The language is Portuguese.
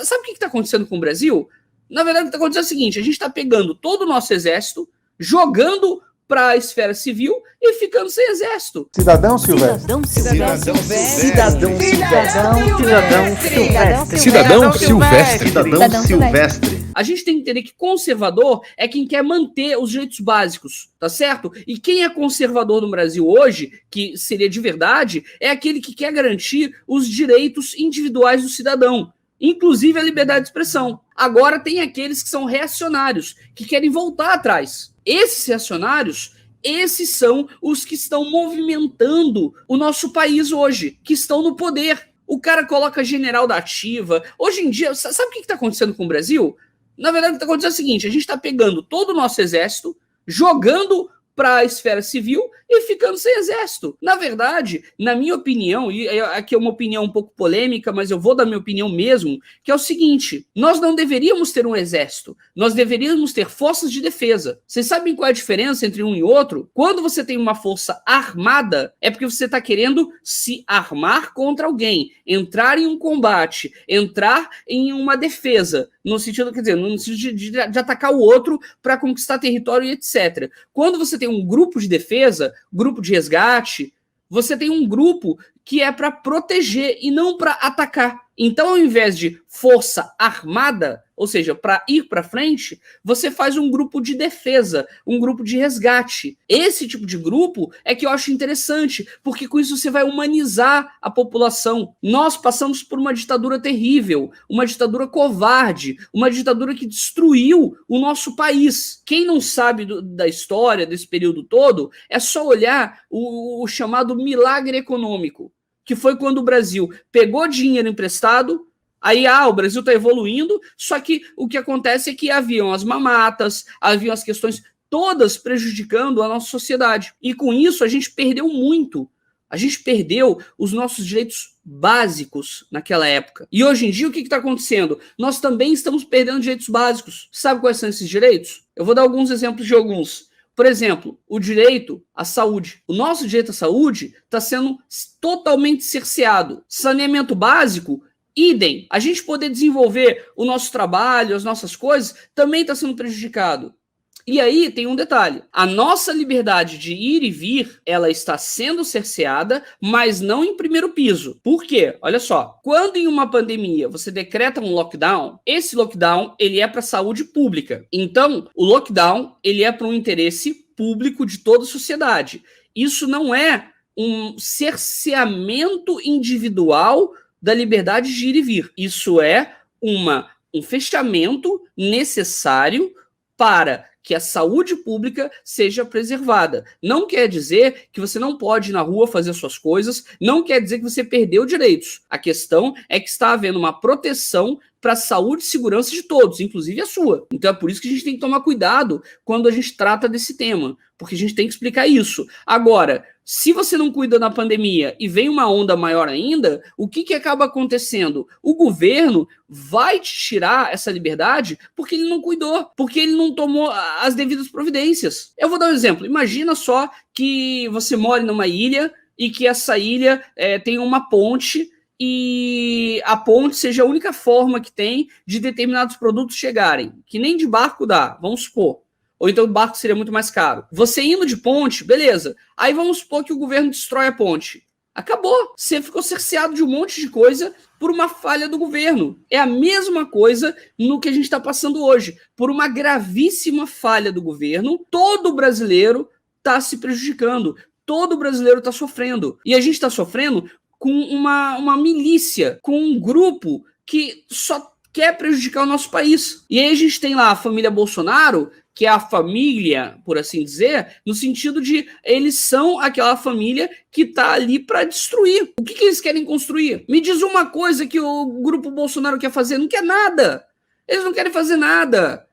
Sabe o que está acontecendo com o Brasil? Na verdade, o que está acontecendo é o seguinte: a gente está pegando todo o nosso exército, jogando para a esfera civil e ficando sem exército. Cidadão Silvestre. Cidadão Silvestre. A gente tem que entender que conservador é quem quer manter os direitos básicos, tá certo? E quem é conservador no Brasil hoje, que seria de verdade, é aquele que quer garantir os direitos individuais do cidadão, inclusive a liberdade de expressão. Agora tem aqueles que são reacionários, que querem voltar atrás. Esses reacionários, esses são os que estão movimentando o nosso país hoje, que estão no poder. O cara coloca general da ativa. Hoje em dia, sabe o que está acontecendo com o Brasil? Na verdade, o que está acontecendo é o seguinte: a gente está pegando todo o nosso exército, jogando para a esfera civil e ficando sem exército. Na verdade, na minha opinião, e aqui é uma opinião um pouco polêmica, mas eu vou dar minha opinião mesmo, que é o seguinte: nós não deveríamos ter um exército, nós deveríamos ter forças de defesa. Vocês sabem qual é a diferença entre um e outro? Quando você tem uma força armada, é porque você está querendo se armar contra alguém, entrar em um combate, entrar em uma defesa, no sentido, quer dizer, no sentido de atacar o outro para conquistar território e etc. Quando você tem um grupo de defesa, grupo de resgate, você tem um grupo que é para proteger e não para atacar. Então, ao invés de força armada, ou seja, para ir para frente, você faz um grupo de defesa, um grupo de resgate. Esse tipo de grupo é que eu acho interessante, porque com isso você vai humanizar a população. Nós passamos por uma ditadura terrível, uma ditadura covarde, uma ditadura que destruiu o nosso país. Quem não sabe da história desse período todo, é só olhar o chamado milagre econômico, que foi quando o Brasil pegou dinheiro emprestado. Aí, o Brasil está evoluindo, só que o que acontece é que haviam as mamatas, haviam as questões todas prejudicando a nossa sociedade. E com isso a gente perdeu muito. A gente perdeu os nossos direitos básicos naquela época. E hoje em dia o que está acontecendo? Nós também estamos perdendo direitos básicos. Sabe quais são esses direitos? Eu vou dar alguns exemplos de alguns. Por exemplo, o direito à saúde. O nosso direito à saúde está sendo totalmente cerceado. Saneamento básico, idem. A gente poder desenvolver o nosso trabalho, as nossas coisas, também está sendo prejudicado. E aí tem um detalhe: a nossa liberdade de ir e vir, ela está sendo cerceada, mas não em primeiro piso. Por quê? Olha só, quando em uma pandemia você decreta um lockdown, esse lockdown ele é para a saúde pública. Então, o lockdown ele é para um interesse público de toda a sociedade. Isso não é um cerceamento individual da liberdade de ir e vir. Isso é um fechamento necessário para que a saúde pública seja preservada. Não quer dizer que você não pode ir na rua fazer suas coisas, não quer dizer que você perdeu direitos. A questão é que está havendo uma proteção para a saúde e segurança de todos, inclusive a sua. Então é por isso que a gente tem que tomar cuidado quando a gente trata desse tema, porque a gente tem que explicar isso. Agora, se você não cuida da pandemia e vem uma onda maior ainda, o que acaba acontecendo? O governo vai te tirar essa liberdade porque ele não cuidou, porque ele não tomou as devidas providências. Eu vou dar um exemplo. Imagina só que você mora numa ilha e que essa ilha tem uma ponte e a ponte seja a única forma que tem de determinados produtos chegarem, que nem de barco dá, vamos supor. Ou então o barco seria muito mais caro. Você indo de ponte, beleza. Aí vamos supor que o governo destrói a ponte. Acabou. Você ficou cerceado de um monte de coisa por uma falha do governo. É a mesma coisa no que a gente está passando hoje. Por uma gravíssima falha do governo, todo brasileiro está se prejudicando. Todo brasileiro está sofrendo. E a gente está sofrendo com uma milícia, com um grupo que só quer prejudicar o nosso país. E aí a gente tem lá a família Bolsonaro, que é a família, por assim dizer, no sentido de eles são aquela família que está ali para destruir. O que eles querem construir? Me diz uma coisa que o grupo Bolsonaro quer fazer. Não quer nada. Eles não querem fazer nada.